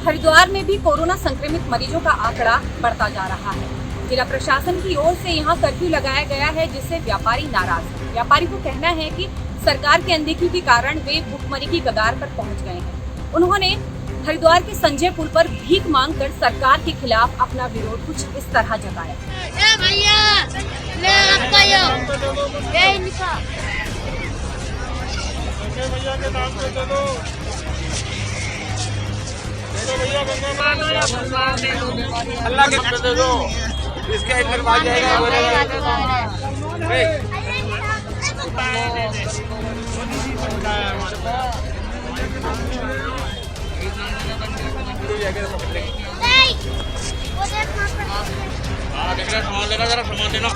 हरिद्वार में भी कोरोना संक्रमित मरीजों का आंकड़ा बढ़ता जा रहा है। जिला प्रशासन की ओर से यहां कर्फ्यू लगाया गया है, जिससे व्यापारी नाराज हैं। व्यापारी को कहना है कि सरकार की अनदेखी के कारण वे भुखमरी की कगार पर पहुंच गए हैं। उन्होंने हरिद्वार के संजय पुल पर भीख मांगकर सरकार के खिलाफ अपना विरोध कुछ इस तरह जताया। अल्लाह के दे दो, इसका इल्म आ जाएगा। सामान लेना, जरा सामान लेना।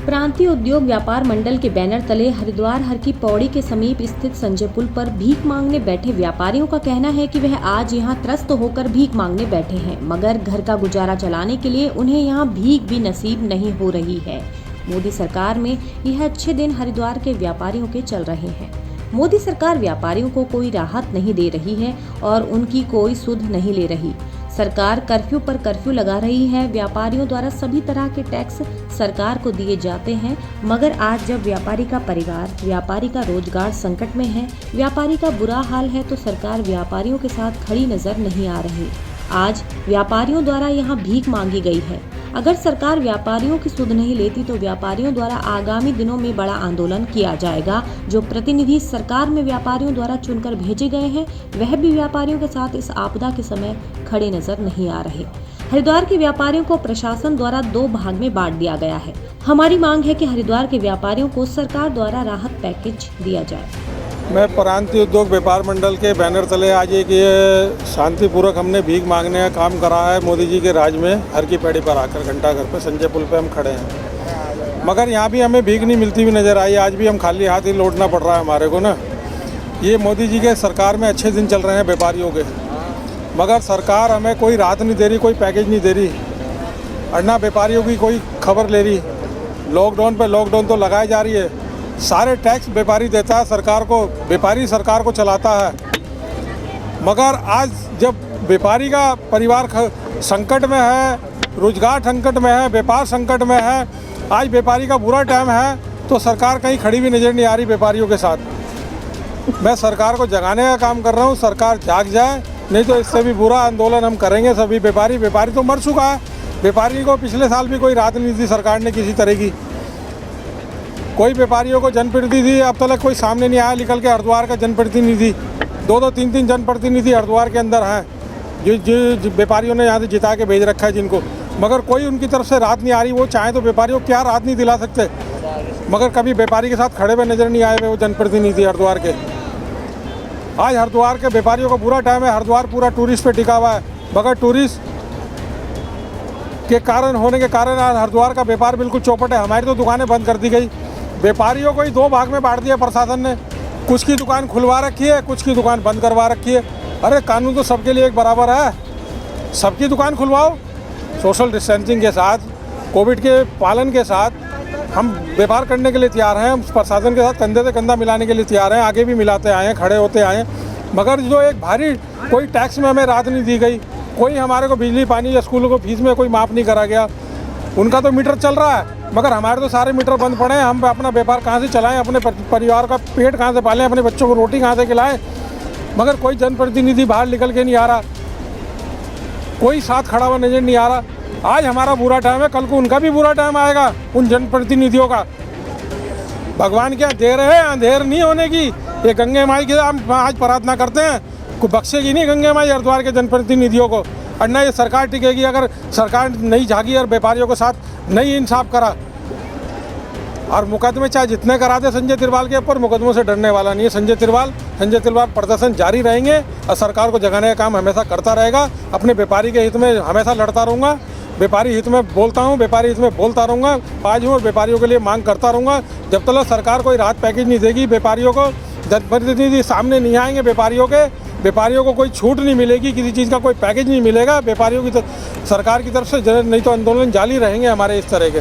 प्रांतीय उद्योग व्यापार मंडल के बैनर तले हरिद्वार हर की पौड़ी के समीप स्थित संजय पुल पर भीख मांगने बैठे व्यापारियों का कहना है कि वह आज यहां त्रस्त होकर भीख मांगने बैठे हैं, मगर घर का गुजारा चलाने के लिए उन्हें यहां भीख भी नसीब नहीं हो रही है। मोदी सरकार में यह अच्छे दिन हरिद्वार के व्यापारियों के चल रहे हैं। मोदी सरकार व्यापारियों को कोई राहत नहीं दे रही है और उनकी कोई सुध नहीं ले रही। सरकार कर्फ्यू पर कर्फ्यू लगा रही है। व्यापारियों द्वारा सभी तरह के टैक्स सरकार को दिए जाते हैं, मगर आज जब व्यापारी का परिवार, व्यापारी का रोजगार संकट में है, व्यापारी का बुरा हाल है, तो सरकार व्यापारियों के साथ खड़ी नजर नहीं आ रही। आज व्यापारियों द्वारा यहाँ भीख मांगी गई है। अगर सरकार व्यापारियों की सुध नहीं लेती तो व्यापारियों द्वारा आगामी दिनों में बड़ा आंदोलन किया जाएगा। जो प्रतिनिधि सरकार में व्यापारियों द्वारा चुनकर भेजे गए हैं, वह भी व्यापारियों के साथ इस आपदा के समय खड़े नजर नहीं आ रहे। हरिद्वार के व्यापारियों को प्रशासन द्वारा 2 भाग में बांट दिया गया है। हमारी मांग है कि हरिद्वार के व्यापारियों को सरकार द्वारा राहत पैकेज दिया जाए। मैं प्रांतीय उद्योग व्यापार मंडल के बैनर तले आज एक ये शांतिपूर्वक हमने भीख मांगने का काम करा है। मोदी जी के राज में हर की पैड़ी पर आकर घंटाघर पे संजय पुल पे हम खड़े हैं, मगर यहाँ भी हमें भीख नहीं मिलती हुई नज़र आई। आज भी हम खाली हाथ ही लौटना पड़ रहा है हमारे को ना। ये मोदी जी के सरकार में अच्छे दिन चल रहे हैं व्यापारियों के, मगर सरकार हमें कोई राहत नहीं दे रही, कोई पैकेज नहीं दे रही, और ना व्यापारियों की कोई खबर ले रही। लॉकडाउन पे लॉकडाउन तो लगाई जा रही है, सारे टैक्स व्यापारी देता है सरकार को, व्यापारी सरकार को चलाता है। मगर आज जब व्यापारी का परिवार संकट में है, रोजगार संकट में है, व्यापार संकट में है, आज व्यापारी का बुरा टाइम है, तो सरकार कहीं खड़ी भी नज़र नहीं आ रही व्यापारियों के साथ। मैं सरकार को जगाने का काम कर रहा हूँ, सरकार जाग जाए, नहीं तो इससे भी बुरा आंदोलन हम करेंगे सभी व्यापारी तो मर चुका है। व्यापारी को पिछले साल भी कोई राहत नहीं दी सरकार ने किसी तरह की। कोई व्यापारियों को जनप्रतिनिधि अब तक कोई सामने नहीं आया निकल के। हरिद्वार का जनप्रतिनिधि 2-2, 3-3 जनप्रतिनिधि हरिद्वार के अंदर हैं, जो व्यापारियों ने यहाँ से जिता के भेज रखा है जिनको, मगर कोई उनकी तरफ से राहत नहीं आ रही। वो चाहे तो व्यापारियों को क्या राहत नहीं दिला सकते, मगर कभी व्यापारी के साथ खड़े हुए नज़र नहीं आए वो जनप्रतिनिधि हरिद्वार के। आज हरिद्वार के व्यापारियों का बुरा टाइम है। हरिद्वार पूरा टूरिस्ट पे टिका हुआ है, मगर टूरिस्ट के कारण होने के कारण आज हरिद्वार का व्यापार बिल्कुल चौपट है। हमारी तो दुकानें बंद कर दी गई। व्यापारियों को ही 2 भाग में बांट दिया प्रशासन ने। कुछ की दुकान खुलवा रखी है, कुछ की दुकान बंद करवा रखी है। अरे कानून तो सबके लिए एक बराबर है, सबकी दुकान खुलवाओ सोशल डिस्टेंसिंग के साथ, कोविड के पालन के साथ। हम व्यापार करने के लिए तैयार हैं, हम प्रशासन के साथ कंधे से कंधा मिलाने के लिए तैयार हैं, आगे भी मिलाते आए हैं, खड़े होते आए हैं। मगर जो एक भारी कोई टैक्स में हमें राहत नहीं दी गई, कोई हमारे को बिजली पानी या स्कूलों को फीस में कोई माफ़ नहीं करा गया। उनका तो मीटर चल रहा है, मगर हमारे तो सारे मीटर बंद पड़े हैं। हम अपना व्यापार कहाँ से चलाएं, अपने परिवार का पेट कहाँ से पालें, अपने बच्चों को रोटी कहाँ से खिलाएं। मगर कोई जनप्रतिनिधि बाहर निकल के नहीं आ रहा, कोई साथ खड़ा हुआ नजर नहीं आ रहा। आज हमारा बुरा टाइम है, कल को उनका भी बुरा टाइम आएगा, उन जनप्रतिनिधियों का। भगवान क्या देर है अंधेर नहीं होने की। ये गंगे माई की हम आज प्रार्थना करते हैं, कोई बख्शेगी नहीं गंगे माई हरिद्वार के जनप्रतिनिधियों को, और न ये सरकार टिकेगी अगर सरकार नहीं जागी और व्यापारियों के साथ नहीं इंसाफ करा। और मुकदमे चाहे जितने करा दे संजय तिरवाल के ऊपर, मुकदमों से डरने वाला नहीं है संजय तिरवाल प्रदर्शन जारी रहेंगे और सरकार को जगाने का काम हमेशा करता रहेगा। अपने व्यापारी के हित में हमेशा लड़ता रहूँगा, व्यापारी हित में बोलता हूँ, व्यापारी हित में बोलता रहूँगा, आज हूँ और व्यापारियों के लिए मांग करता रहूँगा। जब तक सरकार कोई राहत पैकेज नहीं देगी व्यापारियों को, जनप्रतिनिधि सामने नहीं आएंगे व्यापारियों को कोई छूट नहीं मिलेगी, किसी चीज़ का कोई पैकेज नहीं मिलेगा व्यापारियों की सरकार की तरफ से, नहीं तो आंदोलन जारी रहेंगे हमारे इस तरह के।